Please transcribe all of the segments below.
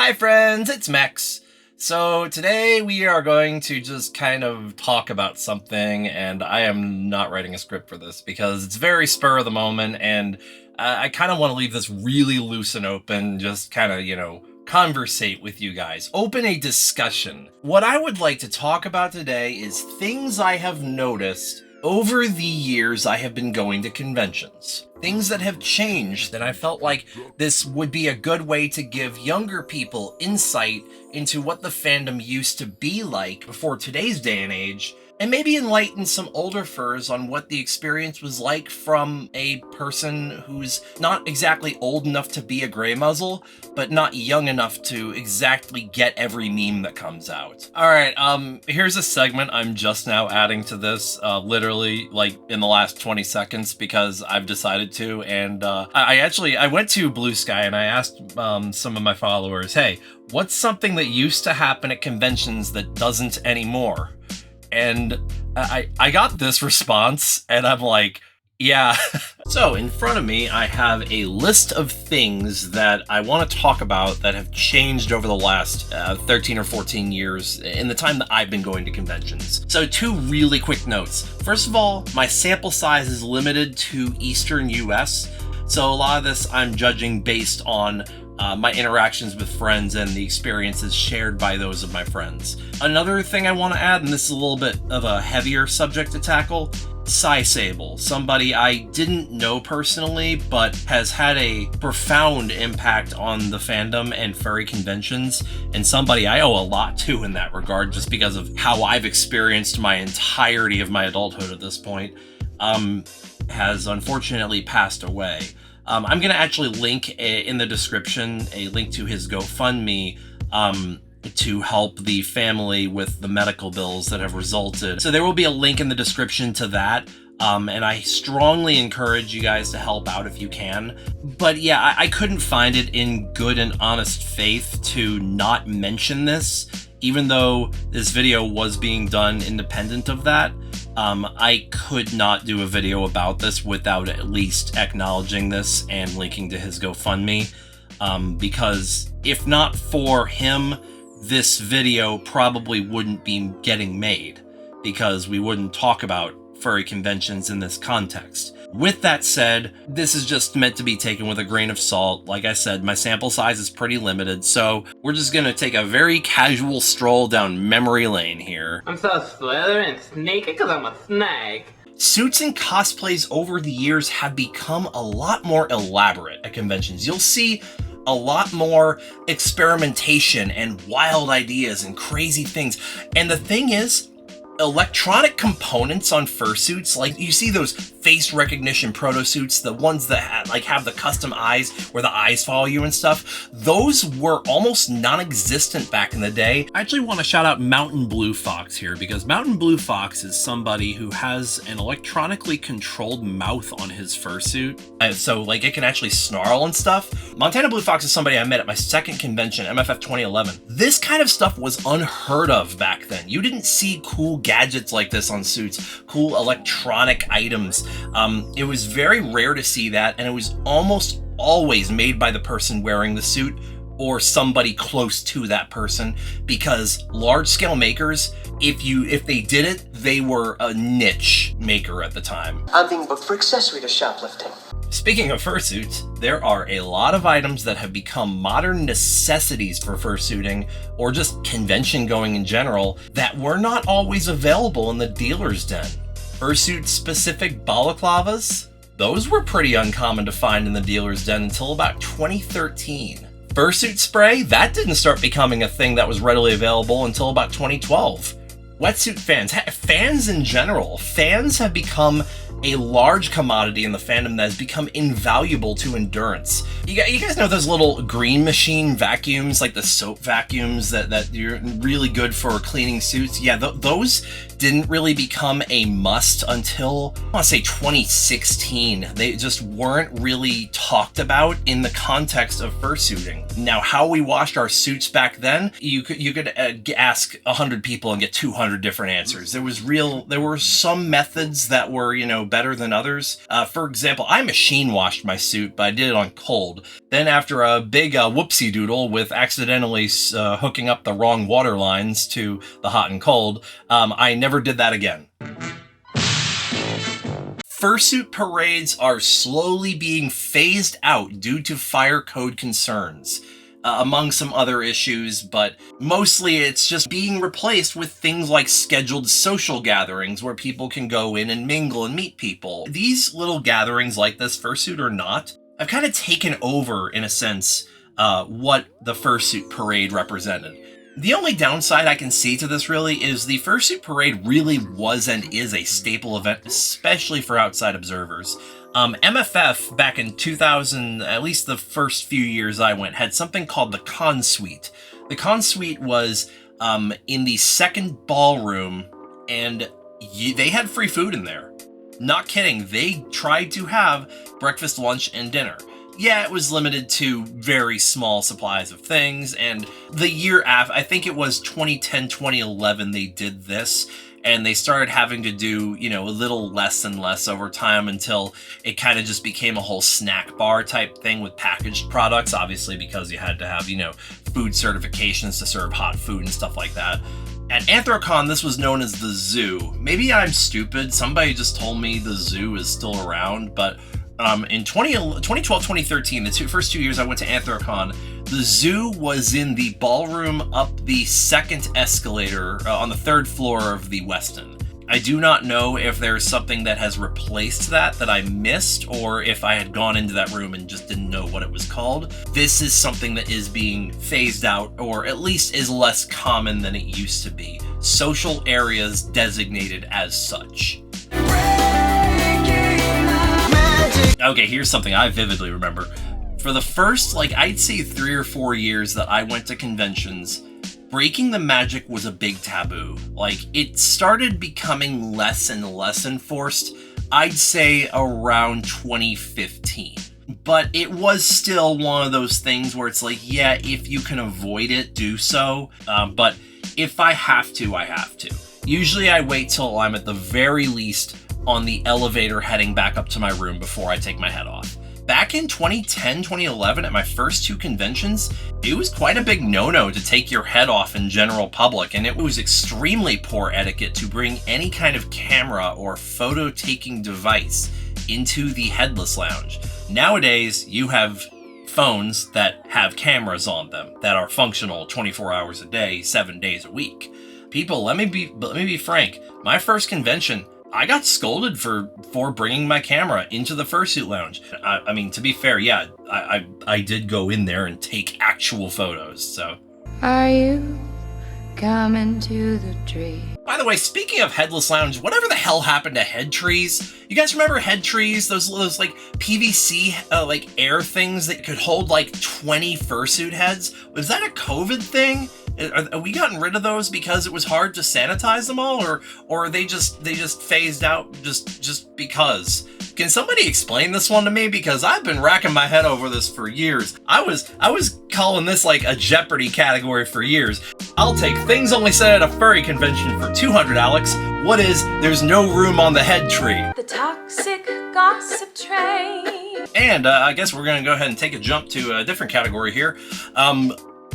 Hi friends, it's Max. So today we are going to just kind of talk about something, and I am not writing a script for this because it's very spur of the moment, and I kind of want to leave this really loose and open, just kind of, conversate with you guys. Open a discussion. What I would like to talk about today is things I have noticed over the years I have been going to conventions. Things that have changed, and I felt like this would be a good way to give younger people insight into what the fandom used to be like before today's day and age, and maybe enlighten some older furs on what the experience was like from a person who's not exactly old enough to be a gray muzzle, but not young enough to exactly get every meme that comes out. Alright, here's a segment I'm just now adding to this, literally, like, in the last 20 seconds, because I've decided to, and I went to Blue Sky and I asked some of my followers, hey, what's something that used to happen at conventions that doesn't anymore? And I got this response, and I'm like, yeah. So in front of me, I have a list of things that I want to talk about that have changed over the last 13 or 14 years in the time that I've been going to conventions. So two really quick notes. First of all, my sample size is limited to Eastern US. So a lot of this I'm judging based on my interactions with friends and the experiences shared by those of my friends. Another thing I want to add, and this is a little bit of a heavier subject to tackle, Cy Sable, somebody I didn't know personally, but has had a profound impact on the fandom and furry conventions, and somebody I owe a lot to in that regard, just because of how I've experienced my entirety of my adulthood at this point, has unfortunately passed away. I'm going to actually link in the description a link to his GoFundMe to help the family with the medical bills that have resulted. So there will be a link in the description to that. And I strongly encourage you guys to help out if you can. But yeah, I couldn't find it in good and honest faith to not mention this, even though this video was being done independent of that. I could not do a video about this without at least acknowledging this and linking to his GoFundMe, because if not for him, this video probably wouldn't be getting made, because we wouldn't talk about furry conventions in this context. With that said, this is just meant to be taken with a grain of salt. Like I said, my sample size is pretty limited, so we're just gonna take a very casual stroll down memory lane here. I'm so slithery and sneaky because I'm a snake. Suits and cosplays over the years have become a lot more elaborate at conventions. You'll see a lot more experimentation and wild ideas and crazy things. And the thing is, electronic components on fursuits, like you see those face recognition proto-suits, the ones that have the custom eyes where the eyes follow you and stuff, those were almost non-existent back in the day. I actually want to shout out Mountain Blue Fox here, because Mountain Blue Fox is somebody who has an electronically controlled mouth on his fursuit, and so like it can actually snarl and stuff. Montana Blue Fox is somebody I met at my second convention, MFF 2011. This kind of stuff was unheard of back then. You didn't see cool gadgets like this on suits, cool electronic items. It was very rare to see that, and it was almost always made by the person wearing the suit or somebody close to that person, because large-scale makers, if they did it, they were a niche maker at the time. I'm being booked for accessory to shoplifting. Speaking of fursuits, there are a lot of items that have become modern necessities for fursuiting, or just convention going in general, that were not always available in the dealer's den. Fursuit-specific balaclavas? Those were pretty uncommon to find in the dealer's den until about 2013. Fursuit spray? That didn't start becoming a thing that was readily available until about 2012. Wetsuit fans, fans in general, fans have become a large commodity in the fandom that has become invaluable to endurance. You guys know those little green machine vacuums, like the soap vacuums that you're really good for cleaning suits? Yeah, those didn't really become a must until, I want to say 2016. They just weren't really talked about in the context of fursuiting. Now, how we washed our suits back then, you could ask 100 people and get 200 different answers. There were some methods that were, better than others. For example, I machine washed my suit, but I did it on cold. Then after a big whoopsie doodle with accidentally hooking up the wrong water lines to the hot and cold, I never did that again. Fursuit parades are slowly being phased out due to fire code concerns, among some other issues, but mostly it's just being replaced with things like scheduled social gatherings where people can go in and mingle and meet people. These little gatherings like this, fursuit or not, have kind of taken over, in a sense, what the fursuit parade represented. The only downside I can see to this really is the fursuit parade really was and is a staple event, especially for outside observers. MFF back in 2000, at least the first few years I went, had something called the Con Suite. The Con Suite was in the second ballroom, and they had free food in there. Not kidding, they tried to have breakfast, lunch, and dinner. Yeah, it was limited to very small supplies of things, and the year after, I think it was 2010, 2011, they did this, and they started having to do, a little less and less over time until it kind of just became a whole snack bar type thing with packaged products, obviously because you had to have, food certifications to serve hot food and stuff like that. At Anthrocon, this was known as the Zoo. Maybe I'm stupid, somebody just told me the Zoo is still around, but in 2012, 2013, the first 2 years I went to Anthrocon, the Zoo was in the ballroom up the second escalator on the third floor of the Westin. I do not know if there's something that has replaced that I missed, or if I had gone into that room and just didn't know what it was called. This is something that is being phased out, or at least is less common than it used to be. Social areas designated as such. Okay, here's something I vividly remember. For the first, I'd say 3 or 4 years that I went to conventions, breaking the magic was a big taboo. It started becoming less and less enforced, I'd say around 2015. But it was still one of those things where it's yeah, if you can avoid it, do so. But if I have to, I have to. Usually I wait till I'm at the very least on the elevator heading back up to my room before I take my head off. Back in 2010, 2011, at my first 2 conventions, it was quite a big no-no to take your head off in general public, and it was extremely poor etiquette to bring any kind of camera or photo-taking device into the headless lounge. Nowadays, you have phones that have cameras on them that are functional 24 hours a day, 7 days a week. People, let me be frank, my first convention, I got scolded for bringing my camera into the fursuit lounge. I mean, to be fair, yeah, I did go in there and take actual photos, so. Are you coming to the tree? By the way, speaking of headless lounge, whatever the hell happened to head trees? You guys remember head trees? Those PVC air things that could hold 20 fursuit heads? Was that a COVID thing? Are we gotten rid of those because it was hard to sanitize them all, or are they just phased out just because? Can somebody explain this one to me? Because I've been racking my head over this for years. I was calling this a Jeopardy category for years. I'll take things only said at a furry convention for 200, Alex. What is there's no room on the head tree? The toxic gossip train. And I guess we're gonna go ahead and take a jump to a different category here.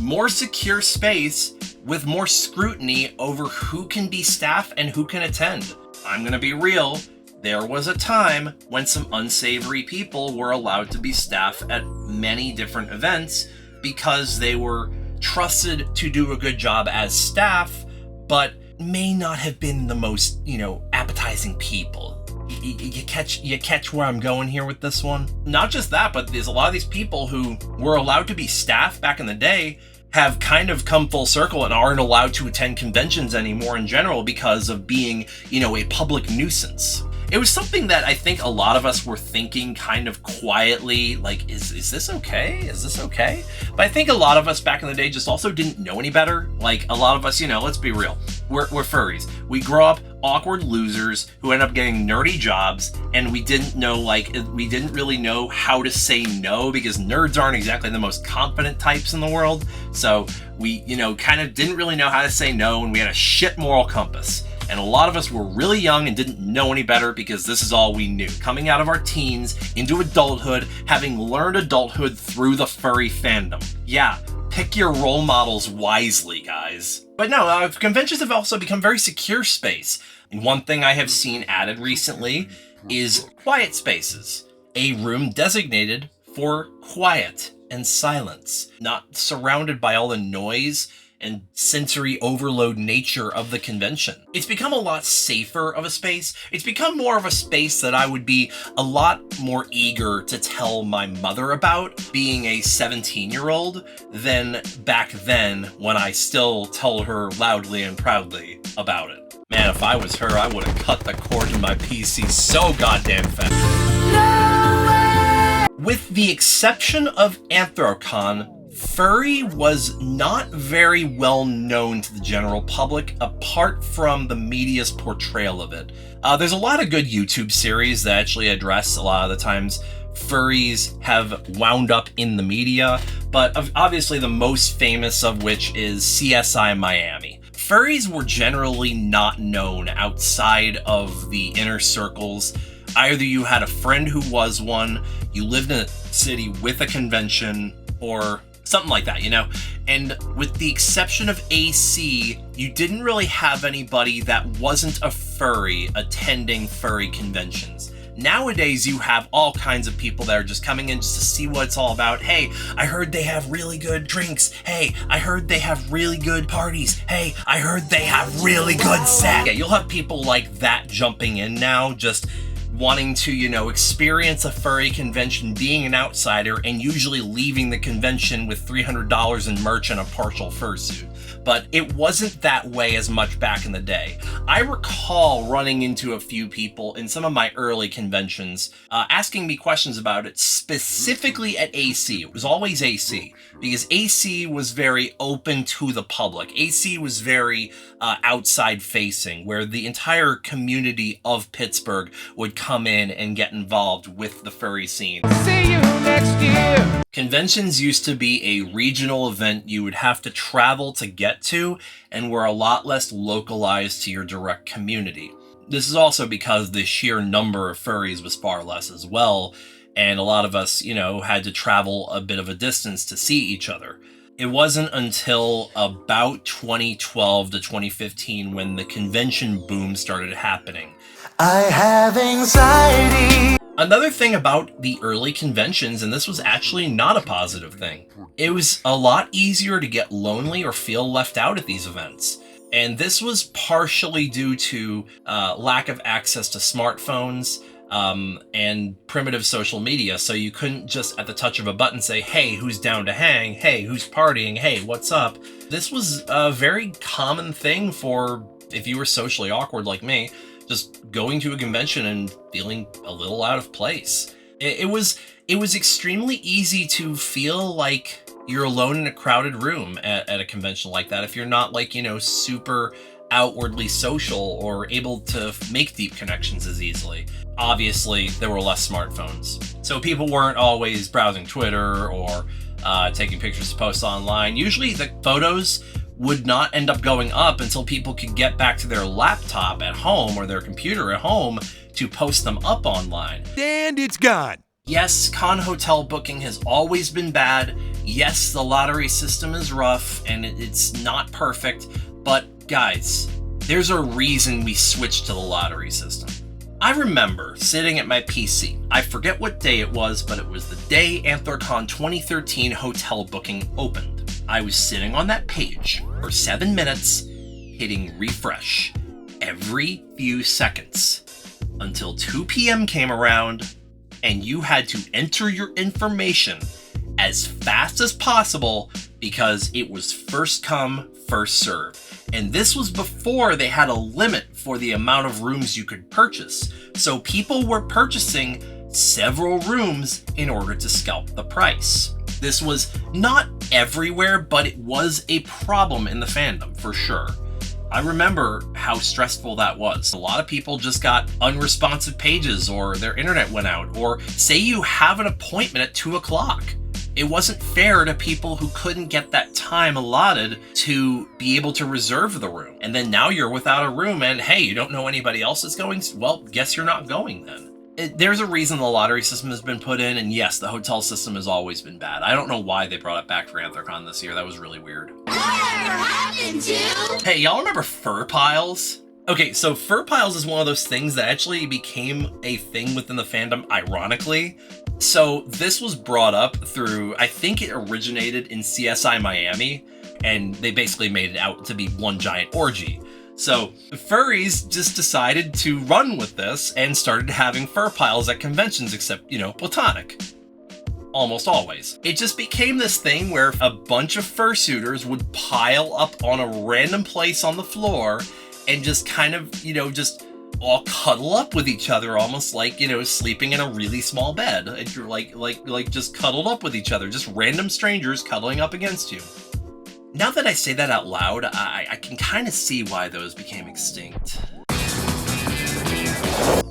More secure space with more scrutiny over who can be staff and who can attend. I'm gonna be real, there was a time when some unsavory people were allowed to be staff at many different events because they were trusted to do a good job as staff, but may not have been the most, appetizing people. You catch where I'm going here with this one? Not just that, but there's a lot of these people who were allowed to be staff back in the day have kind of come full circle and aren't allowed to attend conventions anymore in general because of being, a public nuisance. It was something that I think a lot of us were thinking kind of quietly, is this okay? Is this okay? But I think a lot of us back in the day just also didn't know any better. A lot of us, let's be real, we're furries. We grow up awkward losers who end up getting nerdy jobs, and we didn't really know how to say no because nerds aren't exactly the most confident types in the world. So we, kind of didn't really know how to say no, and we had a shit moral compass. and a lot of us were really young and didn't know any better because this is all we knew. Coming out of our teens into adulthood, having learned adulthood through the furry fandom. Yeah, pick your role models wisely, guys. But no, conventions have also become very secure space. And one thing I have seen added recently is quiet spaces. A room designated for quiet and silence, not surrounded by all the noise and sensory overload nature of the convention. It's become a lot safer of a space. It's become more of a space that I would be a lot more eager to tell my mother about, being a 17-year-old, than back then when I still told her loudly and proudly about it. Man, if I was her, I would have cut the cord to my PC so goddamn fast. With the exception of Anthrocon, furry was not very well known to the general public apart from the media's portrayal of it. There's a lot of good YouTube series that actually address a lot of the times furries have wound up in the media, but obviously the most famous of which is CSI Miami. Furries were generally not known outside of the inner circles. Either you had a friend who was one, you lived in a city with a convention, or something like that, you know? And with the exception of AC, you didn't really have anybody that wasn't a furry attending furry conventions. Nowadays, you have all kinds of people that are just coming in just to see what it's all about. Hey, I heard they have really good drinks. Hey, I heard they have really good parties. Hey, I heard they have really good sex. Yeah, you'll have people like that jumping in now, just wanting to, you know, experience a furry convention, being an outsider, and usually leaving the convention with $300 in merch and a partial fursuit. But it wasn't that way as much back in the day. I recall running into a few people in some of my early conventions asking me questions about it, specifically at AC. It was always AC, because AC was very open to the public. AC was very outside facing, where the entire community of Pittsburgh would come in and get involved with the furry scene. See you next year! Conventions used to be a regional event you would have to travel to get to, and were a lot less localized to your direct community. This is also because the sheer number of furries was far less as well, and a lot of us, you know, had to travel a bit of a distance to see each other. It wasn't until about 2012 to 2015 when the convention boom started happening. I have anxiety. Another thing about the early conventions, and this was actually not a positive thing, it was a lot easier to get lonely or feel left out at these events. And this was partially due to lack of access to smartphones and primitive social media. So you couldn't just at the touch of a button say, hey, who's down to hang? Hey, who's partying? Hey, what's up? This was a very common thing for, if you were socially awkward like me, just going to a convention and feeling a little out of place. It was extremely easy to feel like you're alone in a crowded room at a convention like that if you're not, like, you know, super outwardly social or able to make deep connections as easily. Obviously, there were less smartphones, so people weren't always browsing Twitter or taking pictures to post online. Usually the photos would not end up going up until people could get back to their laptop at home or their computer at home to post them up online. And it's gone. Yes, con hotel booking has always been bad. Yes, the lottery system is rough and it's not perfect, but guys, there's a reason we switched to the lottery system. I remember sitting at my PC. I forget what day it was, but it was the day Anthrocon 2013 hotel booking opened. I was sitting on that page for 7 minutes, hitting refresh every few seconds until 2 p.m. came around and you had to enter your information as fast as possible because it was first come, first serve. And this was before they had a limit for the amount of rooms you could purchase. So people were purchasing several rooms in order to scalp the price. This was not everywhere, but it was a problem in the fandom for sure. I remember how stressful that was. A lot of people just got unresponsive pages or their internet went out, or say you have an appointment at 2 o'clock. It wasn't fair to people who couldn't get that time allotted to be able to reserve the room. And then now you're without a room and hey, you don't know anybody else is going? Well, guess you're not going then. There's a reason the lottery system has been put in, and yes, the hotel system has always been bad. I don't know why they brought it back for AntherCon this year. That was really weird. Whatever happened to? Hey, y'all remember fur piles? Okay, so fur piles is one of those things that actually became a thing within the fandom, ironically. So this was brought up through, I think it originated in CSI Miami, and they basically made it out to be one giant orgy. So the furries just decided to run with this and started having fur piles at conventions, except, you know, platonic. Almost always. It just became this thing where a bunch of fursuiters would pile up on a random place on the floor and just kind of, you know, just all cuddle up with each other, almost like, you know, sleeping in a really small bed. And you're like just cuddled up with each other, just random strangers cuddling up against you. Now that I say that out loud, I can kind of see why those became extinct.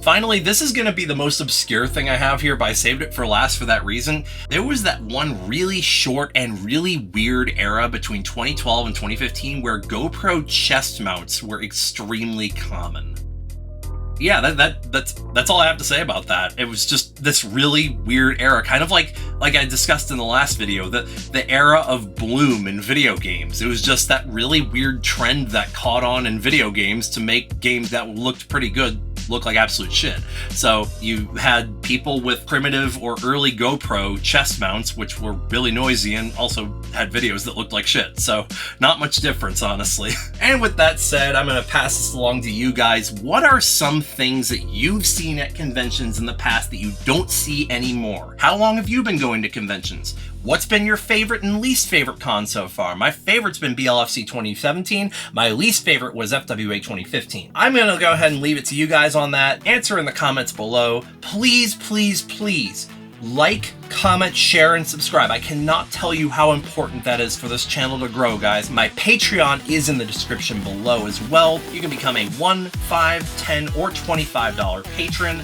Finally, this is going to be the most obscure thing I have here, but I saved it for last for that reason. There was that one really short and really weird era between 2012 and 2015 where GoPro chest mounts were extremely common. Yeah, that's all I have to say about that. It was just this really weird era, kind of like I discussed in the last video, the era of bloom in video games. It was just that really weird trend that caught on in video games to make games that looked pretty good look like absolute shit. So you had people with primitive or early GoPro chest mounts, which were really noisy and also had videos that looked like shit. So not much difference, honestly. And with that said, I'm gonna pass this along to you guys. What are some things that you've seen at conventions in the past that you don't see anymore? How long have you been going to conventions? What's been your favorite and least favorite con so far? My favorite's been BLFC 2017. My least favorite was FWA 2015. I'm gonna go ahead and leave it to you guys on that. Answer in the comments below. Please, please, please like, comment, share, and subscribe. I cannot tell you how important that is for this channel to grow, guys. My Patreon is in the description below as well. You can become a $1, $5, $10, or $25 patron.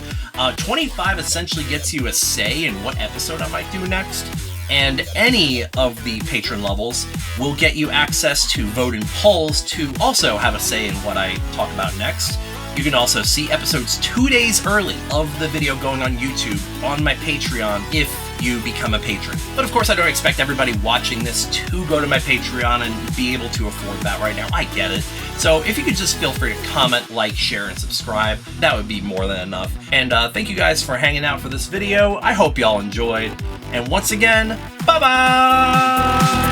25 essentially gets you a say in what episode I might do next. And any of the patron levels will get you access to vote in polls to also have a say in what I talk about next. You can also see episodes 2 days early of the video going on YouTube on my Patreon if you become a patron. But of course, I don't expect everybody watching this to go to my Patreon and be able to afford that right now. I get it. So if you could just feel free to comment, like, share, and subscribe, that would be more than enough. And thank you guys for hanging out for this video. I hope y'all enjoyed. And once again, bye-bye!